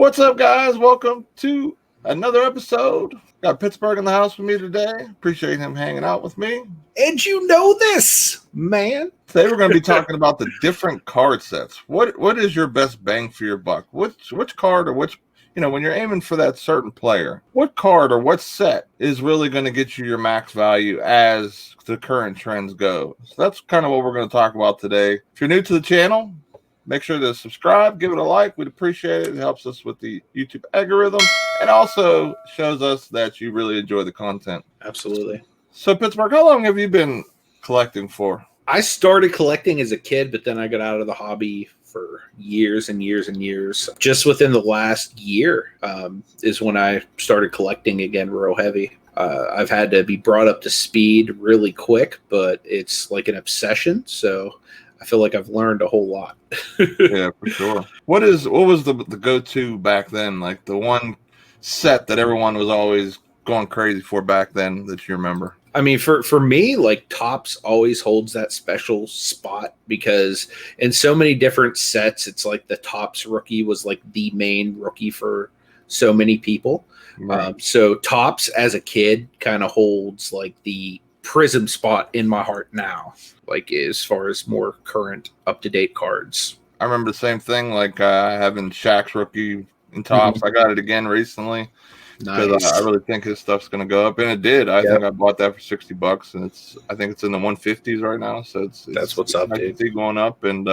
What's up, guys? Welcome to another episode. Got Pittsburgh in the house with me today. Appreciate him hanging out with me. And you know this, man. Today we're going to be talking about the different card sets. What is your best bang for your buck? Which card or when you're aiming for that certain player, what card or what set is really going to get you your max value as the current trends go? So that's kind of what we're going to talk about today. If you're new to the channel, make sure to subscribe, give it a like. We'd appreciate it. It helps us with the YouTube algorithm and also shows us that you really enjoy the content. Absolutely. So, Pittsburgh, how long have you been collecting for? I started collecting as a kid, but then I got out of the hobby for years and years and years. Just within the last year is when I started collecting again real heavy. I've had to be brought up to speed really quick, but it's like an obsession. So I feel like I've learned a whole lot. Yeah, for sure. What was the go-to back then? Like the one set that everyone was always going crazy for back then that you remember? I mean, for me, like Topps always holds that special spot because in so many different sets, it's like the Topps rookie was like the main rookie for so many people. Right. So Topps as a kid kind of holds like the Prism spot in my heart now, like as far as more current up-to-date cards. I remember the same thing, like having Shaq's rookie in Topps. I got it again recently because I really think his stuff's going to go up, and it did. I think I bought that for $60, and I think it's in the 150s right now. So that's what's up, dude. I can see going up, and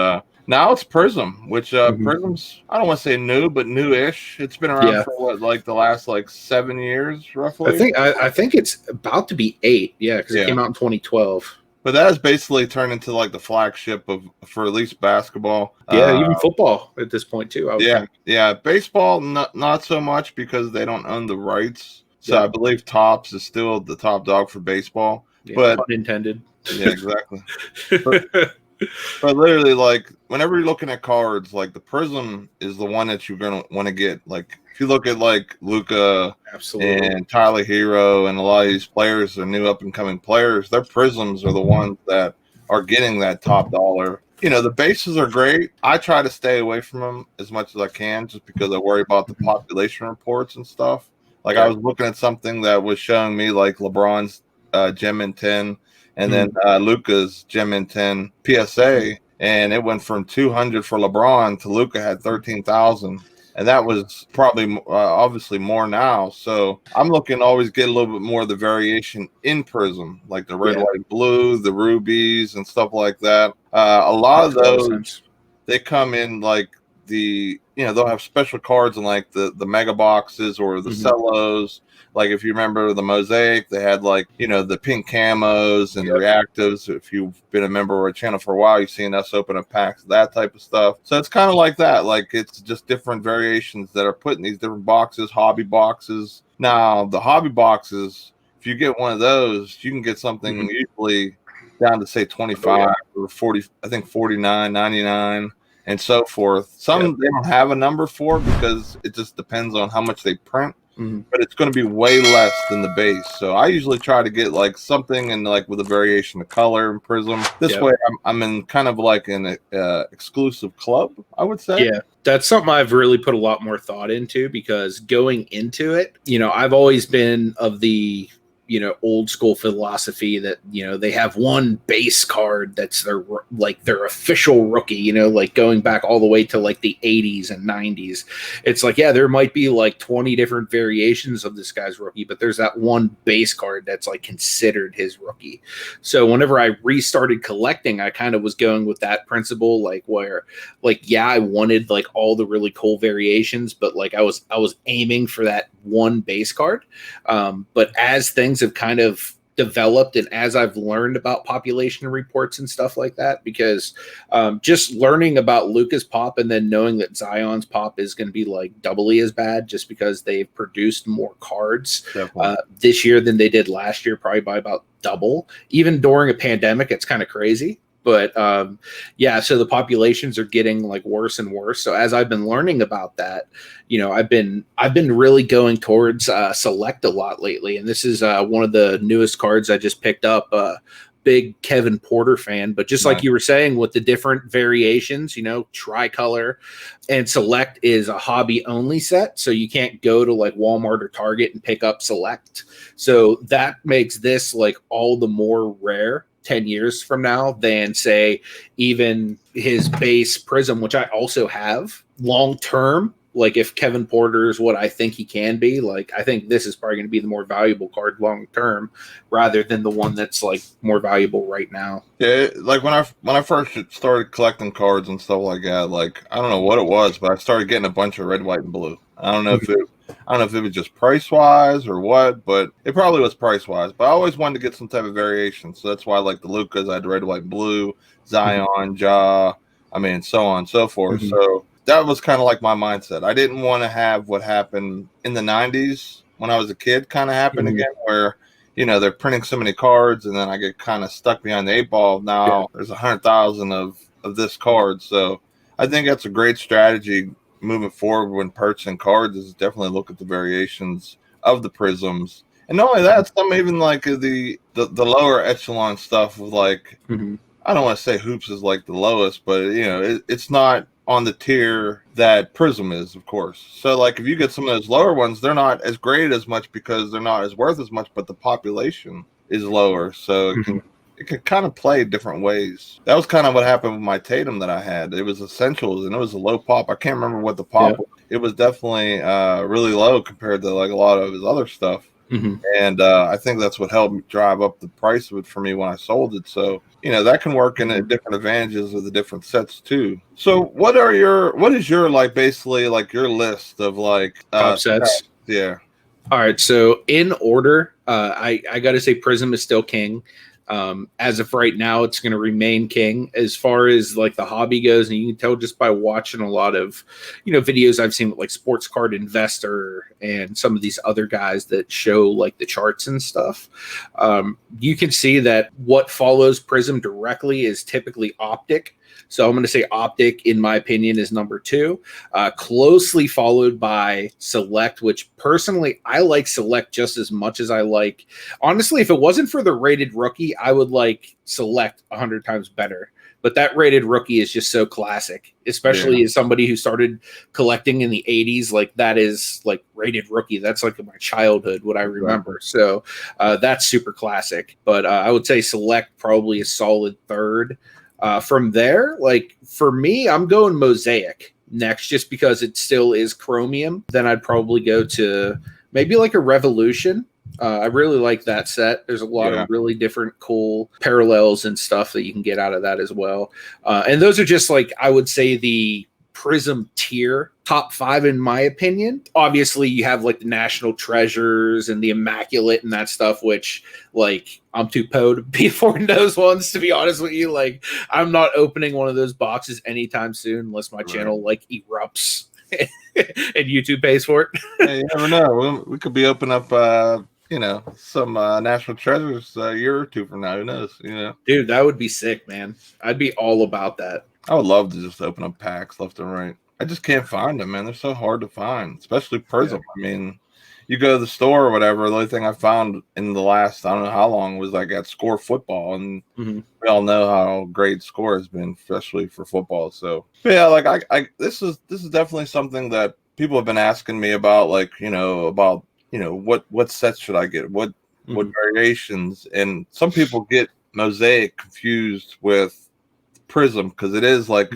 now it's Prism, which Prism's, I don't want to say new, but new-ish. It's been around for what, like the last 7 years, roughly. I think it's about to be 8. Yeah, because it came out in 2012. But that has basically turned into like the flagship for at least basketball. Yeah, even football at this point too. I would think. Yeah. Baseball, not so much because they don't own the rights. So I believe Topps is still the top dog for baseball. Yeah, but pun intended. Yeah, exactly. But literally, like whenever you're looking at cards, like the Prism is the one that you're gonna want to get. Like if you look at like Luka and Tyler Hero and a lot of these players are new up and coming players, their Prisms are the ones that are getting that top dollar. You know, the bases are great. I try to stay away from them as much as I can just because I worry about the population reports and stuff. Like I was looking at something that was showing me like LeBron's Gem in 10 and then Luka's Gem in 10 PSA, and it went from 200 for LeBron to Luka had 13,000. And that was probably obviously more now. So I'm looking to always get a little bit more of the variation in Prism, like the red, white, blue, the rubies and stuff like that. A lot of those, they come in like they'll have special cards in like the mega boxes or the cellos. Like if you remember the Mosaic, they had like, the pink camos and the reactives. If you've been a member of our channel for a while, you've seen us open up packs, that type of stuff. So it's kind of like that. Like it's just different variations that are put in these different boxes, hobby boxes. Now, the hobby boxes, if you get one of those, you can get something usually down to say 25 or 40, I think 49.99 and so forth. Some they don't have a number for because it just depends on how much they print. But it's going to be way less than the base. So I usually try to get like something and like with a variation of color and Prism. This way I'm in kind of like an exclusive club, I would say. Yeah, that's something I've really put a lot more thought into because going into it, I've always been of the old school philosophy that, they have one base card that's their official rookie, like going back all the way to like the 80s and 90s. It's like, there might be like 20 different variations of this guy's rookie, but there's that one base card that's like considered his rookie. So whenever I restarted collecting, I kind of was going with that principle, like where like, I wanted like all the really cool variations, but like I was aiming for that one base card. But as things have kind of developed and as I've learned about population reports and stuff like that, because just learning about Luka's pop and then knowing that Zion's pop is going to be like doubly as bad just because they've produced more cards this year than they did last year, probably by about double. Even during a pandemic, it's kind of crazy. But so the populations are getting like worse and worse. So as I've been learning about that, I've been really going towards select a lot lately. And this is one of the newest cards I just picked up, big Kevin Porter fan, but just Nice. like you were saying with the different variations, tricolor and Select is a hobby only set. So you can't go to like Walmart or Target and pick up Select. So that makes this like all the more rare 10 years from now than say even his base Prism, which I also have long term. Like if Kevin Porter is what I think he can be, like I think this is probably going to be the more valuable card long term rather than the one that's like more valuable right now. Yeah, like when I first started collecting cards and stuff like that, like I don't know what it was, but I started getting a bunch of red, white, and blue. I don't know if it was just price wise or what, but it probably was price wise. But I always wanted to get some type of variation, so that's why I like the Lucas. I had red, white, blue, Zion, Ja. I mean, so on and so forth. So that was kind of like my mindset. I didn't want to have what happened in the 90s when I was a kid kind of happen again, where, they're printing so many cards and then I get kind of stuck behind the 8 ball. Now there's 100,000 of this card. So I think that's a great strategy moving forward when purchasing cards is definitely look at the variations of the prisms. And not only that, some even like the lower echelon stuff with like, I don't want to say hoops is like the lowest, but it's not on the tier that Prism is, of course. So like if you get some of those lower ones, they're not as great as much because they're not as worth as much, but the population is lower. So it can kind of play different ways. That was kind of what happened with my Tatum that I had. It was Essentials and it was a low pop. I can't remember what the pop was. It was definitely really low compared to like a lot of his other stuff. And I think that's what helped drive up the price of it for me when I sold it. So, that can work in different advantages of the different sets too. So what is your like basically like your list of like top sets? Yeah. All right. So in order, I got to say Prism is still king. As of right now, it's going to remain king as far as like the hobby goes. And you can tell just by watching a lot of, videos I've seen with like Sports Card Investor and some of these other guys that show like the charts and stuff. You can see that what follows Prism directly is typically Optic. So I'm going to say Optic, in my opinion, is number 2, closely followed by Select, which personally I like Select just as much as I like. Honestly, if it wasn't for the rated rookie, I would like Select 100 times better. But that rated rookie is just so classic, especially as somebody who started collecting in the 80s. Like that is like rated rookie. That's like my childhood, what I remember. So that's super classic. But I would say Select probably a solid 3rd. From there, like for me, I'm going Mosaic next just because it still is chromium. Then I'd probably go to maybe like a Revolution. I really like that set. There's a lot of really different cool parallels and stuff that you can get out of that as well. And those are just like, I would say the Prism tier top 5 in my opinion. Obviously you have like the National Treasures and the Immaculate and that stuff, which like I'm too po to be affording those ones, to be honest with you. Like I'm not opening one of those boxes anytime soon unless my channel like erupts and YouTube pays for it. Hey, you never know. We could be opening up some National Treasures a year or 2 from now. Who knows? Dude, that would be sick, man. I'd be all about that. I would love to just open up packs left and right. I just can't find them, man. They're so hard to find, especially Prism. I mean, you go to the store or whatever, the only thing I found in the last, I don't know how long, was like at Score Football. And we all know how great Score has been, especially for football. So, yeah, like this is definitely something that people have been asking me about, like, what sets should I get? What variations? And some people get Mosaic confused with Prism because it is like,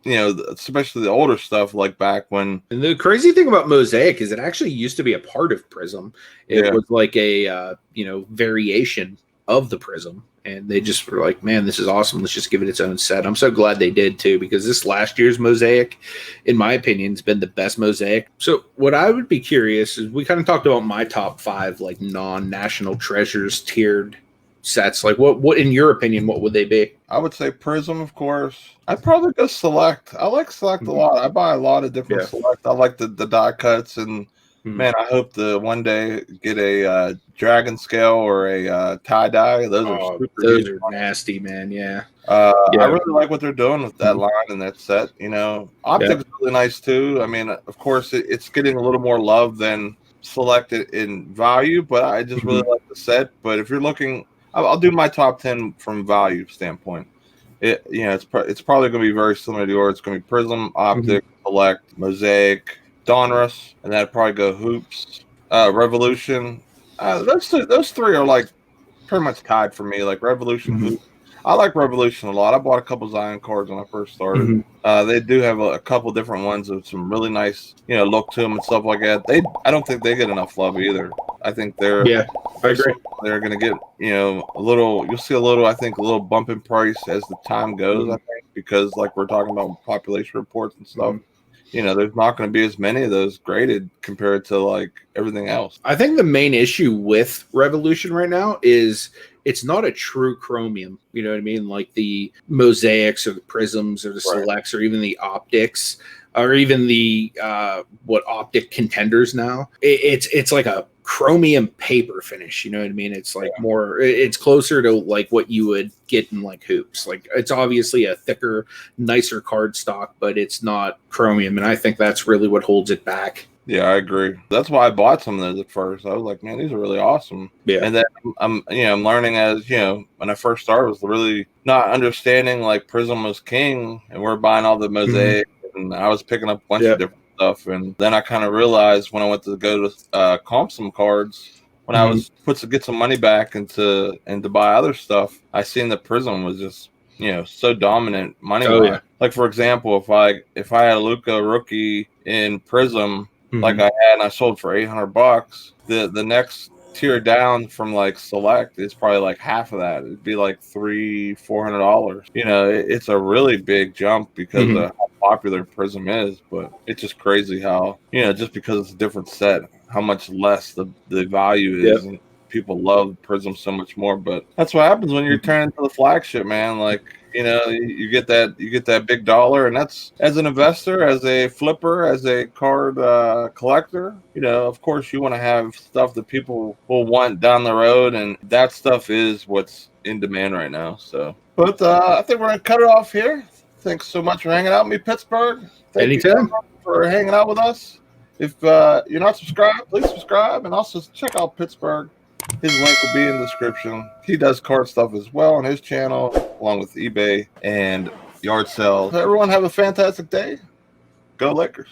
especially the older stuff, like back when. And the crazy thing about Mosaic is it actually used to be a part of Prism. It was like a variation of the Prism, and they just were like, man, this is awesome, let's just give it its own set. I'm so glad they did too, because this last year's Mosaic, in my opinion, has been the best Mosaic. So what I would be curious is, we kind of talked about my top 5 like non-National Treasures tiered sets. Like what in your opinion, what would they be? I would say Prism, of course. I'd probably go Select. I like Select a lot. I buy a lot of different Select. I like the die cuts, and man, I hope to one day get a dragon scale or a tie dye. Those are nasty, man. I really like what they're doing with that line and that set. Optic's really nice too. I mean, of course, it's getting a little more love than Select in value, but I just really like the set. But if you're looking, I'll do my top 10 from value standpoint. It's probably going to be very similar to yours. It's going to be Prism, Optic, Select, Mosaic, Donruss, and that'd probably go Hoops, Revolution. Those three are like pretty much tied for me. Like Revolution, Hoops. I like Revolution a lot. I bought a couple Zion cards when I first started. They do have a couple different ones with some really nice, look to them and stuff like that. I don't think they get enough love either. I think I agree. They're going to get, a little. You'll see a little bump in price as the time goes. I think because like we're talking about population reports and stuff. There's not going to be as many of those graded compared to like everything else. I think the main issue with Revolution right now is it's not a true chromium. You know what I mean? Like the mosaics or the prisms or the selects or even the optics or even the what optic contenders now. It's like a chromium paper finish. You know what I mean? It's like more. It's closer to like what you would get in like hoops. Like it's obviously a thicker, nicer card stock, but it's not chromium, and I think that's really what holds it back. Yeah, I agree. That's why I bought some of those at first. I was like, man, these are really awesome. Yeah. And then I'm learning as, when I first started, I was really not understanding like Prism was king and we're buying all the mosaic and I was picking up a bunch of different stuff. And then I kind of realized when I went to go to comp some cards, when I was put to get some money back and to buy other stuff, I seen the Prism was just, so dominant money. Like for example, if I had a Luka rookie in Prism, like I had and I sold for $800, the next tier down from like Select is probably like half of that. It'd be like $400. It's a really big jump because of how popular Prism is, but it's just crazy how, just because it's a different set, how much less the value is. And people love Prism so much more, but that's what happens when you're turning to the flagship, man. Like, you get that big dollar, and that's as an investor, as a flipper, as a card collector. Of course, you want to have stuff that people will want down the road, and that stuff is what's in demand right now. So, but I think we're gonna cut it off here. Thanks so much for hanging out with me, Pittsburgh. Thank Anytime. you for hanging out with us. If you're not subscribed, please subscribe, and also check out Pittsburgh. His link will be in the description. He does card stuff as well on his channel, along with eBay and yard sales. Everyone have a fantastic day. Go Lakers.